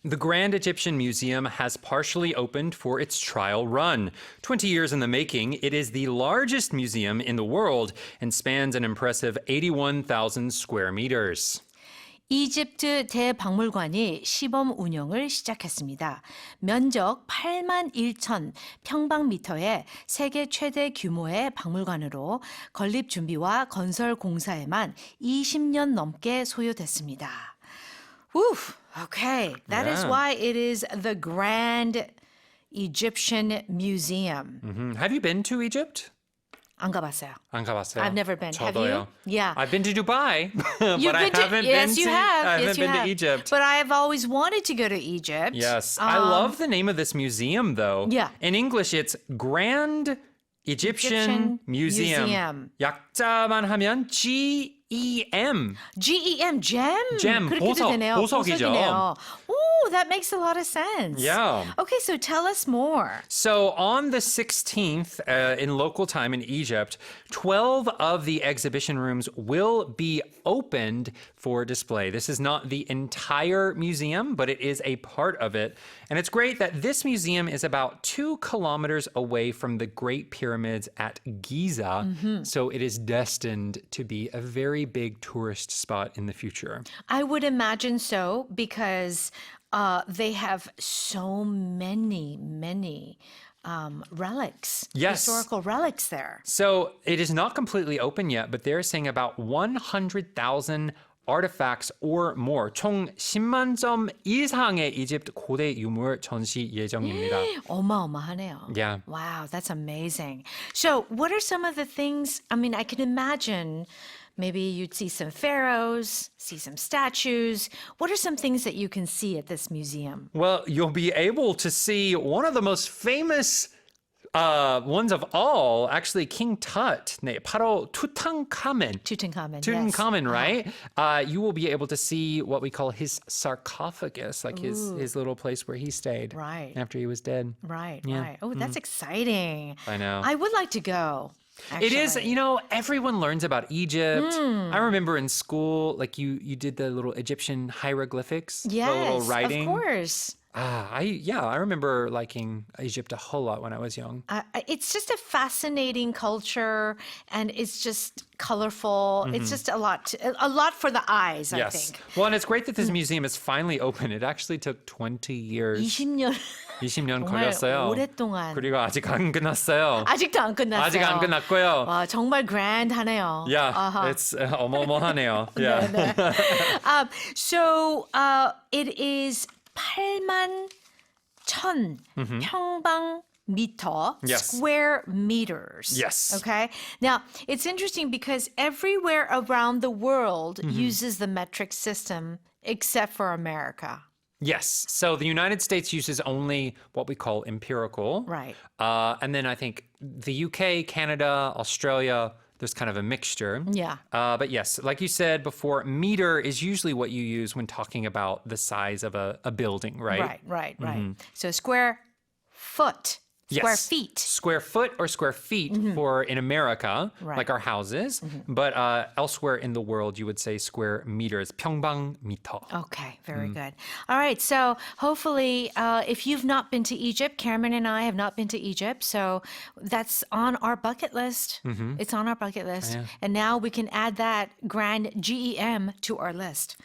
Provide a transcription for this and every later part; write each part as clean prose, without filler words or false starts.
The Grand Egyptian Museum has partially opened for its trial run. 20 years in the making, it is the largest museum in the world and spans an impressive 81,000 square meters. 이집트 대박물관이 시범 운영을 시작했습니다. 면적 8만 1천 평방미터의 세계 최대 규모의 박물관으로 건립준비와 건설 공사에만 20년 넘게 소요됐습니다. Woo, okay, that is why it is the Grand Egyptian Museum. Have you been to Egypt? 안 가봤어요. 안 가봤어요. I've never been. Have 저도요. you? Yeah. I've been to Dubai, but You've I been to, haven't yes, been you to have. I yes, haven't you been have. to Egypt. But I've always wanted to go to Egypt. Yes. I love the name of this museum though. Yeah. In English it's Grand Egyptian Museum. 약자만 하면 GEM. GEM, gem. Gem, 그렇게도 보석, 되네요. 보석이죠. 보석이네요. Oh, that makes a lot of sense. Yeah. Okay, so tell us more. So on the 16th, in local time in Egypt, 12 of the exhibition rooms will be opened for display. This is not the entire museum, but it is a part of it. And it's great that this museum is about 2 kilometers away from the Great Pyramids at Giza. So it is destined to be a very big tourist spot in the future. I would imagine so because they have so many relics, Yes. historical relics there. So it is not completely open yet, but they're saying about 100,000 artifacts or more. 총 10만 점 이상의 이집트 고대 유물 전시 예정입니다. 어마어마하네요. Yeah. Wow, that's amazing. So what are some of the things, I mean, I can imagine maybe you'd see some pharaohs, see some statues. What are some things that you can see at this museum? Well, you'll be able to see one of the most famous ones of all, actually King Tut. 네, 바로 투탕카멘. Tutankhamun, right? You will be able to see what we call his sarcophagus, like his little place where he stayed Right. after he was dead. Right, Yeah. right. Oh, that's exciting. I know. I would like to go. It is, actually. everyone learns about Egypt. I remember in school, like you did the little Egyptian hieroglyphics, the little Yes, writing. of course. I remember liking Egypt a whole lot when I was young. It's just a fascinating culture, and it's just colorful. It's just a lot for the eyes, I Yes. think. Well, and it's great that this museum is finally open. It actually took 20 years. 20년 20년 정말 걸렸어요. 오랫동안 그리고 아직 안 끝났어요. 아직도 안 끝났어요. 아직 안 끝났고요. 와, 정말 grand하네요. Yeah, 아하. it's 어마어마하네요. Yeah. So it is 8만 1,000 평방미터, Yes. square meters. Yes. Okay. Now, it's interesting because everywhere around the world uses the metric system except for America. Yes. So the United States uses only what we call empirical. Right. And then I think the UK, Canada, Australia, there's kind of a mixture. Yeah. But yes, like you said before, meter is usually what you use when talking about the size of a building, right? Right. So square foot, square Yes. feet. Square foot or square feet for in America, Right. like our houses. But elsewhere in the world, you would say square meters, 평방미터. Okay, very good. All right, so hopefully, if you've not been to Egypt, Cameron and I have not been to Egypt, so that's on our bucket list. It's on our bucket list. And now we can add that Grand GEM to our list.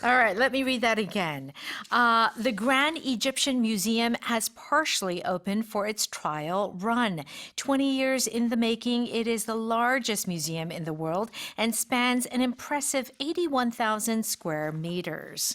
All right, let me read that again. The Grand Egyptian Museum has partially opened for its trial run. 20 years in the making, it is the largest museum in the world and spans an impressive 81,000 square meters.